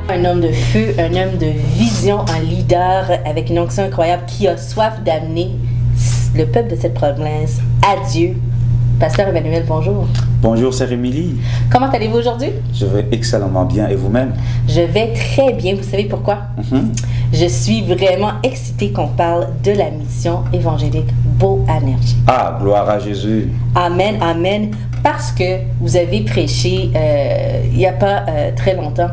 Un homme de feu, un homme de vision, un leader avec une onction incroyable qui a soif d'amener le peuple de cette province à Dieu. Pasteur Emmanuel, bonjour. Bonjour, c'est Émilie. Comment allez-vous aujourd'hui? Je vais excellemment bien. Et vous-même? Je vais très bien. Vous savez pourquoi? Je suis vraiment excitée qu'on parle de la mission évangélique Boanerges. Ah, gloire à Jésus. Amen, amen. Parce que vous avez prêché il n'y a pas très longtemps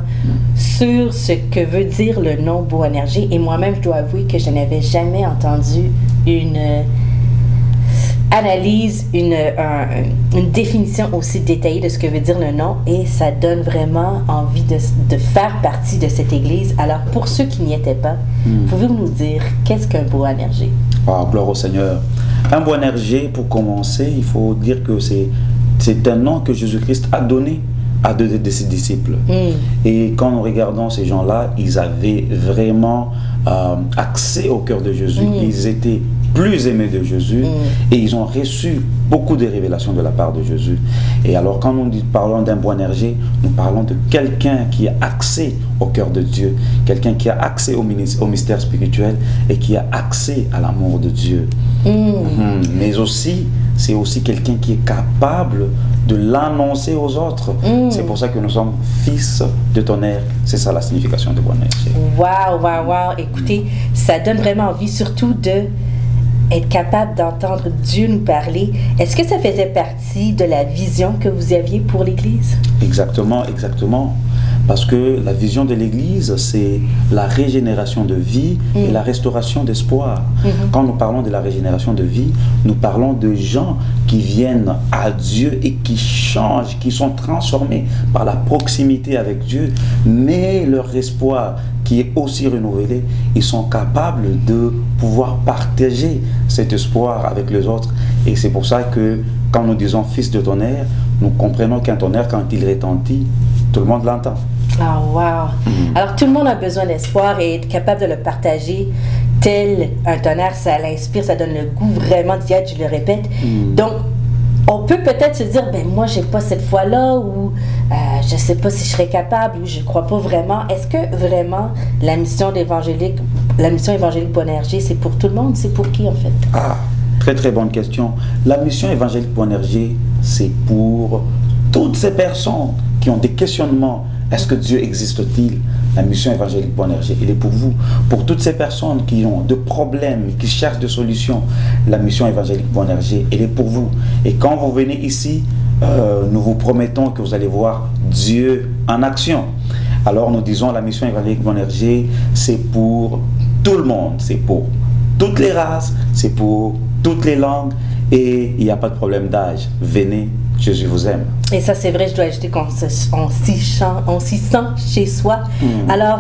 sur ce que veut dire le nom Boanerges. Et moi-même, je dois avouer que je n'avais jamais entendu une analyse, une définition aussi détaillée de ce que veut dire le nom. Et ça donne vraiment envie de faire partie de cette église. Alors, pour ceux qui n'y étaient pas, pouvez-vous nous dire qu'est-ce qu'un Boanerges? Ah, gloire au Seigneur. Un Boanerges, pour commencer, il faut dire que c'est un nom que Jésus-Christ a donné à deux de ses disciples. Et quand nous regardons ces gens-là, ils avaient vraiment accès au cœur de Jésus. Ils étaient plus aimés de Jésus et ils ont reçu beaucoup de révélations de la part de Jésus. Et alors quand nous parlons d'un Boanerges, nous parlons de quelqu'un qui a accès au cœur de Dieu, quelqu'un qui a accès au mystère spirituel et qui a accès à l'amour de Dieu. Mais aussi, c'est aussi quelqu'un qui est capable de l'annoncer aux autres. C'est pour ça que nous sommes fils de tonnerre. C'est ça la signification de Boanerges. Waouh, waouh, waouh. Écoutez, ça donne vraiment envie, surtout de être capable d'entendre Dieu nous parler. Est-ce que ça faisait partie de la vision que vous aviez pour l'Église? Exactement, exactement. Parce que la vision de l'Église, c'est la régénération de vie et la restauration d'espoir. Quand nous parlons de la régénération de vie, nous parlons de gens qui viennent à Dieu et qui changent, qui sont transformés par la proximité avec Dieu, mais leur espoir qui est aussi renouvelé, ils sont capables de pouvoir partager cet espoir avec les autres. Et c'est pour ça que quand nous disons fils de tonnerre, nous comprenons qu'un tonnerre, quand il retentit, tout le monde l'entend. Ah, wow! Alors, tout le monde a besoin d'espoir et être capable de le partager tel un tonnerre, ça l'inspire, ça donne le goût vraiment d'y être, je le répète. Donc, on peut peut-être se dire, ben moi, j'ai pas cette foi-là, ou je sais pas si je serais capable, ou je crois pas vraiment. Est-ce que vraiment la mission évangélique Boanerges, c'est pour tout le monde? C'est pour qui, en fait? Ah, très très bonne question. La mission évangélique Boanerges, c'est pour toutes ces personnes qui ont des questionnements. Est-ce que Dieu existe-t-il? La mission évangélique Boanerges, elle est pour vous. Pour toutes ces personnes qui ont des problèmes, qui cherchent des solutions, la mission évangélique Boanerges, elle est pour vous. Et quand vous venez ici, nous vous promettons que vous allez voir Dieu en action. Alors nous disons, la mission évangélique Boanerges, c'est pour tout le monde. C'est pour toutes les races, c'est pour toutes les langues. Et il n'y a pas de problème d'âge. Venez, Jésus vous aime. Et ça, c'est vrai, je dois ajouter qu'on s'y sent chez soi. Alors,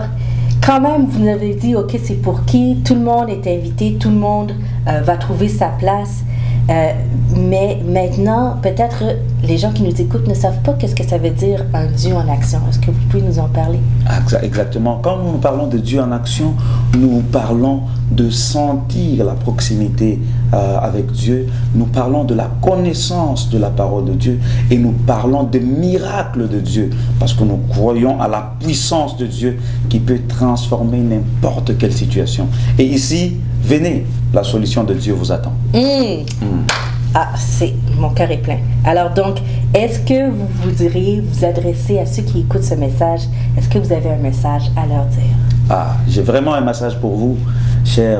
quand même, vous nous avez dit, OK, c'est pour qui? Tout le monde est invité, tout le monde va trouver sa place. Mais maintenant, peut-être les gens qui nous écoutent ne savent pas qu'est-ce que ça veut dire un Dieu en action. Est-ce que vous pouvez nous en parler? Exactement. Quand nous parlons de Dieu en action, nous parlons de sentir la proximité avec Dieu. Nous parlons de la connaissance de la parole de Dieu et nous parlons des miracles de Dieu parce que nous croyons à la puissance de Dieu qui peut transformer n'importe quelle situation. Et ici, venez, la solution de Dieu vous attend. Ah, mon cœur est plein. Alors donc, est-ce que vous voudriez vous adresser à ceux qui écoutent ce message? Est-ce que vous avez un message à leur dire? Ah, j'ai vraiment un message pour vous, chers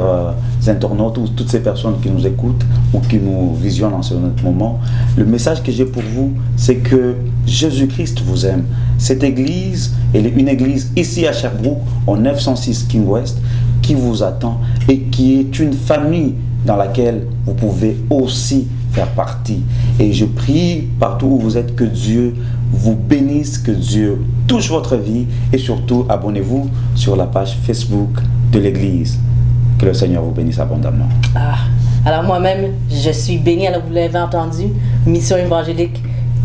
internautes ou toutes ces personnes qui nous écoutent ou qui nous visionnent en ce moment. Le message que j'ai pour vous, c'est que Jésus-Christ vous aime. Cette église, elle est une église ici à Sherbrooke, au 906 King West, qui vous attend et qui est une famille dans laquelle vous pouvez aussi faire partie. Et je prie partout où vous êtes que Dieu vous bénisse, que Dieu touche votre vie et surtout abonnez-vous sur la page Facebook de l'église. Que le Seigneur vous bénisse abondamment. Ah, alors moi-même, je suis bénie, alors vous l'avez entendu, mission évangélique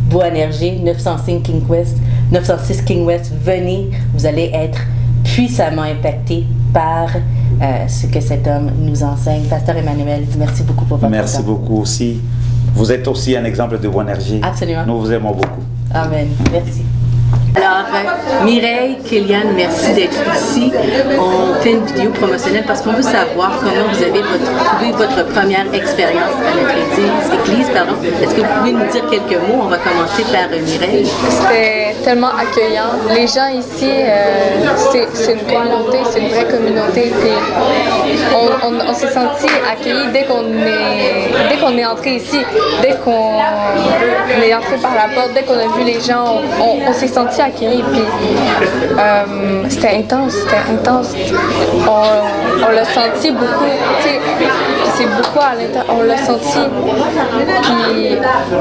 Boanerges, 906 King West, venez, vous allez être puissamment impactés par ce que cet homme nous enseigne. Pasteur Emmanuel, merci beaucoup pour votre temps. Merci beaucoup aussi. Vous êtes aussi un exemple de Boanerges. Absolument. Nous vous aimons beaucoup. Amen. Merci. Alors, Mireille, Kéliane, merci d'être ici. On fait une vidéo promotionnelle parce qu'on veut savoir comment vous avez trouvé votre première expérience à notre église. Est-ce que vous pouvez nous dire quelques mots? On va commencer par Mireille. C'était tellement accueillant. Les gens ici, c'est une communauté, c'est une vraie communauté. Puis on s'est senti accueillis dès qu'on est entré ici, dès qu'on est entré par la porte, dès qu'on a vu les gens, on s'est senti accueillis. Puis c'était intense. On l'a senti beaucoup. C'est beaucoup à l'intérieur. On l'a senti. Puis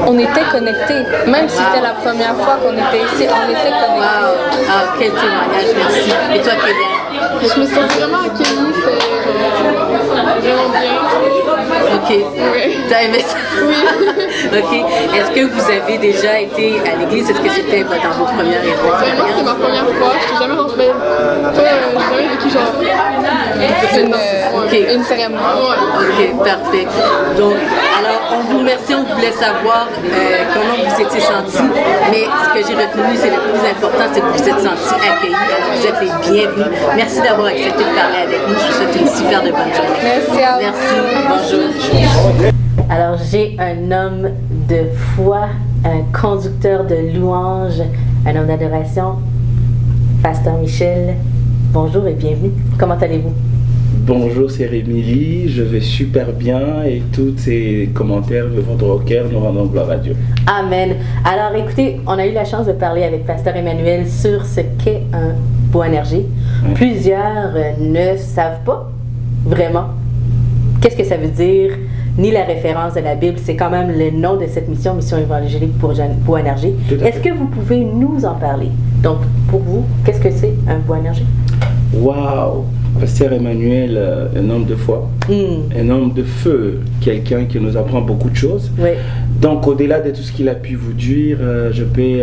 on était connectés. Même si c'était la première fois qu'on était ici, on était connectés. Wow. Ah, quel témoignage, merci. Et toi, Kéliane? Je me sens vraiment accueillie, c'était vraiment bien. Ok. Oui. T'as aimé ça? Oui. Ok. Est-ce que vous avez déjà été à l'église? Est-ce que c'était dans vos premières Moi, c'était ma première fois. Je n'ai jamais rentré. J'ai jamais vécu genre Une cérémonie. Ok, parfait. Donc, alors, on vous remercie, on voulait savoir comment vous étiez sentis, mais ce que j'ai retenu, c'est le plus important, c'est que vous vous êtes sentis accueillis, alors vous êtes les bienvenus. Merci d'avoir accepté de parler avec nous. Je vous souhaite une super de bonne journée. Merci à vous. Merci, bonjour. Alors, j'ai un homme de foi, un conducteur de louanges, un homme d'adoration, Pasteur Michel. Bonjour et bienvenue. Comment allez-vous? Bonjour, c'est Rémi, je vais super bien et tous ces commentaires de votre cœur nous rendons gloire à Dieu. Amen. Alors écoutez, on a eu la chance de parler avec Pasteur Emmanuel sur ce qu'est un Boanerges. Plusieurs ne savent pas vraiment qu'est-ce que ça veut dire, ni la référence de la Bible. C'est quand même le nom de cette mission évangélique pour Boanerges. Est-ce que vous pouvez nous en parler? Donc, pour vous, qu'est-ce que c'est un Boanerges? Waouh! Pasteur Emmanuel, un homme de foi, un homme de feu, quelqu'un qui nous apprend beaucoup de choses. Oui. Donc, au-delà de tout ce qu'il a pu vous dire, je peux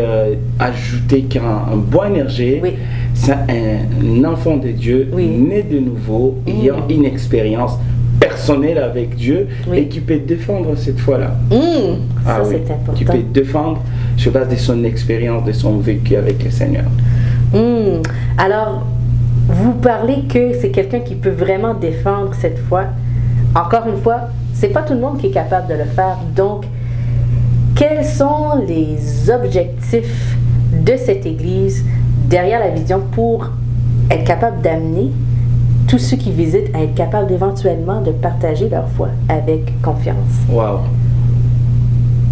ajouter qu'un Boanerges, Oui. c'est un enfant de Dieu, Oui. né de nouveau, ayant une expérience personnelle avec Dieu, Oui. et qui peut défendre cette foi-là. Ça, c'est important. Qui peut défendre sur base de son expérience, de son vécu avec le Seigneur. Alors, vous parlez que c'est quelqu'un qui peut vraiment défendre cette foi. Encore une fois, c'est pas tout le monde qui est capable de le faire. Donc, quels sont les objectifs de cette Église derrière la vision pour être capable d'amener tous ceux qui visitent à être capables éventuellement de partager leur foi avec confiance? Waouh!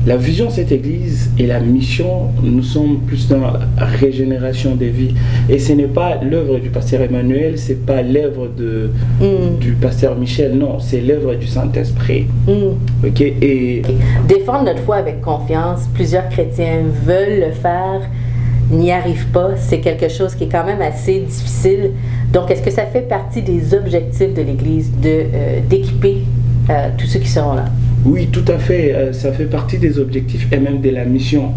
La vision de cette église et la mission, nous sommes plus dans la régénération des vies. Et ce n'est pas l'œuvre du pasteur Emmanuel, ce n'est pas l'œuvre du pasteur Michel, non, c'est l'œuvre du Saint-Esprit. Ok? Et défendre notre foi avec confiance, plusieurs chrétiens veulent le faire, n'y arrivent pas. C'est quelque chose qui est quand même assez difficile. Donc, est-ce que ça fait partie des objectifs de l'Église d'équiper tous ceux qui seront là? Oui, tout à fait. Ça fait partie des objectifs et même de la mission.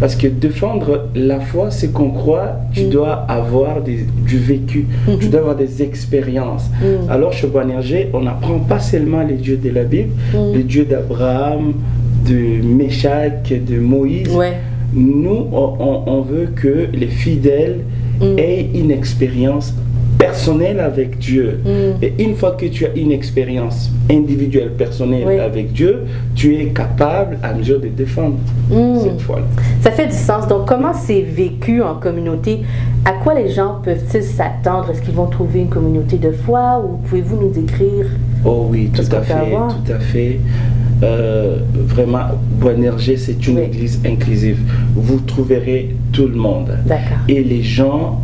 Parce que défendre la foi, c'est qu'on croit, tu dois avoir du vécu, tu dois avoir des expériences. Alors, chez Boanerges, on n'apprend pas seulement les dieux de la Bible, les dieux d'Abraham, de Méshach, de Moïse. Ouais. Nous, on veut que les fidèles aient une expérience personnelle avec Dieu. Et une fois que tu as une expérience individuelle, personnelle avec Dieu, tu es capable à mesure de défendre cette foi-là. Ça fait du sens. Donc, comment c'est vécu en communauté? À quoi les gens peuvent-ils s'attendre? Est-ce qu'ils vont trouver une communauté de foi ou pouvez-vous nous décrire? Oh oui, tout à fait. Vraiment, Boanerges, c'est une église inclusive. Vous trouverez tout le monde. D'accord. Et les gens,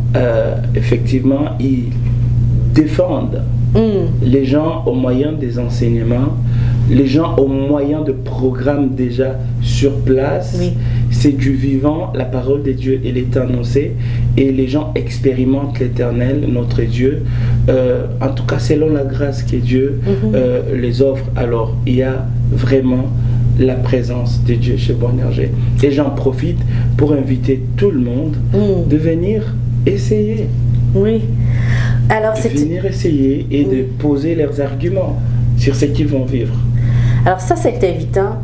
effectivement, ils défendent les gens au moyen des enseignements, les gens au moyen de programmes déjà sur place. Oui. C'est du vivant, la parole de Dieu, elle est annoncée et les gens expérimentent l'Éternel, notre Dieu, en tout cas selon la grâce que Dieu les offre. Alors il y a vraiment la présence de Dieu chez Boanerges. Et j'en profite pour inviter tout le monde de venir essayer. Oui. Alors, de venir essayer et de poser leurs arguments sur ce qu'ils vont vivre. Alors ça, c'est invitant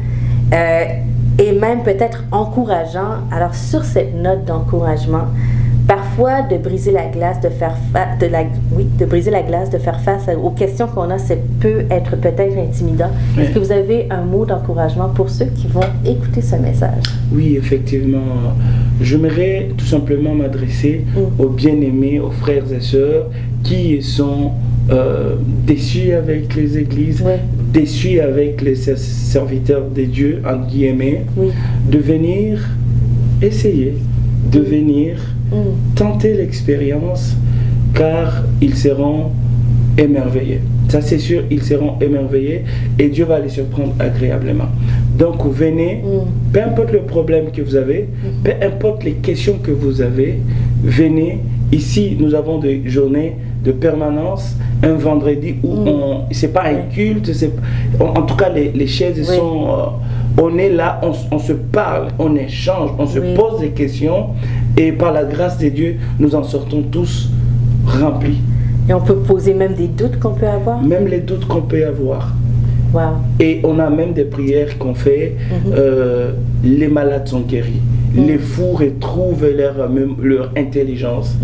et même peut-être encourageant. Alors sur cette note d'encouragement, parfois de briser la glace, de briser la glace, de faire face aux questions qu'on a, ça peut être peut-être intimidant. Oui. Est-ce que vous avez un mot d'encouragement pour ceux qui vont écouter ce message? Oui, effectivement. J'aimerais tout simplement m'adresser aux bien-aimés, aux frères et sœurs qui sont déçus avec les églises, déçus avec les serviteurs de Dieu, entre guillemets, de venir essayer, de venir tenter l'expérience, car ils seront émerveillés. Ça c'est sûr, ils seront émerveillés et Dieu va les surprendre agréablement. Donc venez, peu importe le problème que vous avez, peu importe les questions que vous avez, venez. Ici, nous avons des journées de permanence, un vendredi où c'est pas un culte, en tout cas les chaises sont... on est là, on se parle, on échange, on se pose des questions et par la grâce de Dieu, nous en sortons tous remplis. Et on peut poser même des doutes qu'on peut avoir? Même les doutes qu'on peut avoir. Wow. Et on a même des prières qu'on fait, les malades sont guéris, les fous retrouvent leur intelligence.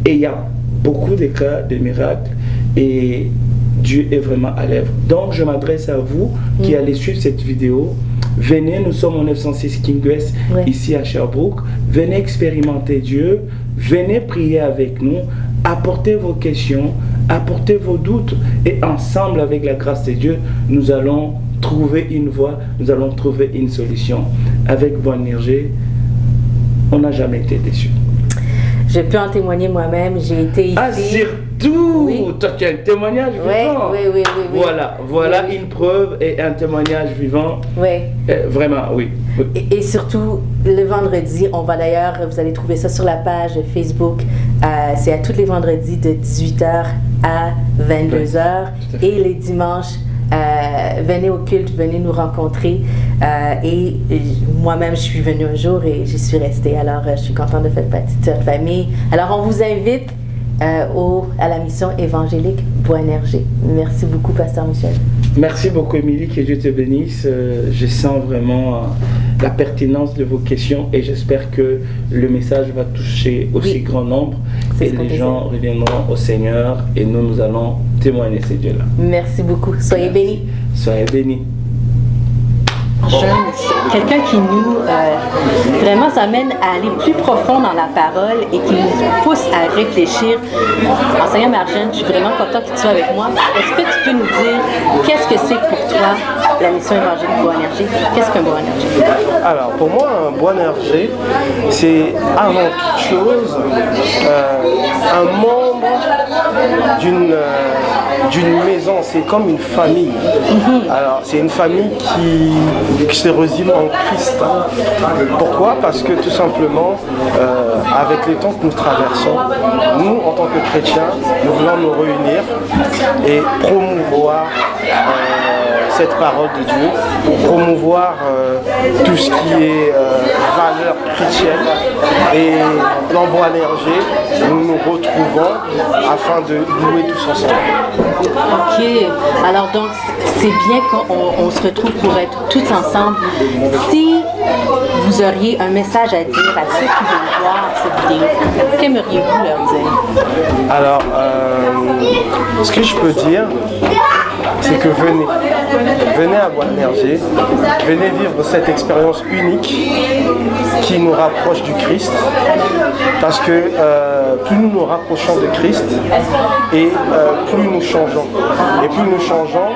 Et il y a beaucoup de cas de miracles et Dieu est vraiment à l'œuvre. Donc je m'adresse à vous qui allez suivre cette vidéo. Venez, nous sommes au 906 King West, ici à Sherbrooke. Venez expérimenter Dieu, venez prier avec nous, apportez vos questions, apportez vos doutes et ensemble avec la grâce de Dieu, nous allons trouver une voie, nous allons trouver une solution. Avec Boanerges, on n'a jamais été déçus. Je peux en témoigner moi-même, j'ai été ici. Ah, surtout! Toi, tu as un témoignage vivant. Oui. Voilà une preuve et un témoignage vivant. Vraiment, oui. Et surtout, le vendredi, on va d'ailleurs, vous allez trouver ça sur la page Facebook. C'est à tous les vendredis de 18h à 22h. Et les dimanches, venez au culte, venez nous rencontrer. Et moi-même, je suis venue un jour et j'y suis restée. Alors, je suis contente de faire partie de cette famille. Alors, on vous invite à la mission évangélique Boanerges. Merci beaucoup, Pasteur Michel. Merci beaucoup, Émilie, que Dieu te bénisse. Je sens vraiment la pertinence de vos questions et j'espère que le message va toucher aussi grand nombre et les gens reviendront au Seigneur et nous allons témoigner ces dieux-là. Merci beaucoup. Soyez bénis. Soyez bénis. Quelqu'un qui nous vraiment s'amène à aller plus profond dans la parole et qui nous pousse à réfléchir. Enseignant Marjane, je suis vraiment content que tu sois avec moi. Est-ce que tu peux nous dire qu'est-ce que c'est pour toi la mission évangélique Boanerges? Qu'est-ce qu'un Boanerges? Alors pour moi, un Boanerges, c'est avant toute chose un membre d'une maison, c'est comme une famille. Alors c'est une famille qui se résume en Christ. Pourquoi? Parce que tout simplement, avec les temps que nous traversons, nous en tant que chrétiens, nous voulons nous réunir et promouvoir cette parole de Dieu, promouvoir tout ce qui est valeur chrétienne. Et dans Boanerges, nous nous retrouvons afin de louer tous ensemble. Ok, alors donc c'est bien qu'on se retrouve pour être tous ensemble. Si vous auriez un message à dire à ceux qui vont voir cette vidéo, qu'aimeriez-vous leur dire? Alors, ce que je peux dire, c'est que venez à Boanerges, venez vivre cette expérience unique qui nous rapproche du Christ, parce que plus nous nous rapprochons de Christ et plus nous changeons. Et plus nous changeons,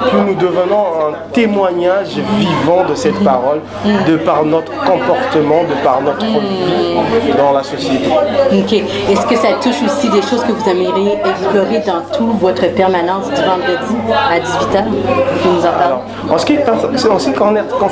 plus nous devenons un témoignage vivant de cette parole, de par notre comportement, de par notre vie dans la société. Ok. Est-ce que ça touche aussi des choses que vous aimeriez explorer dans toute votre permanence du vendredi à 18h? Vous nous en parlez? Alors, en ce qui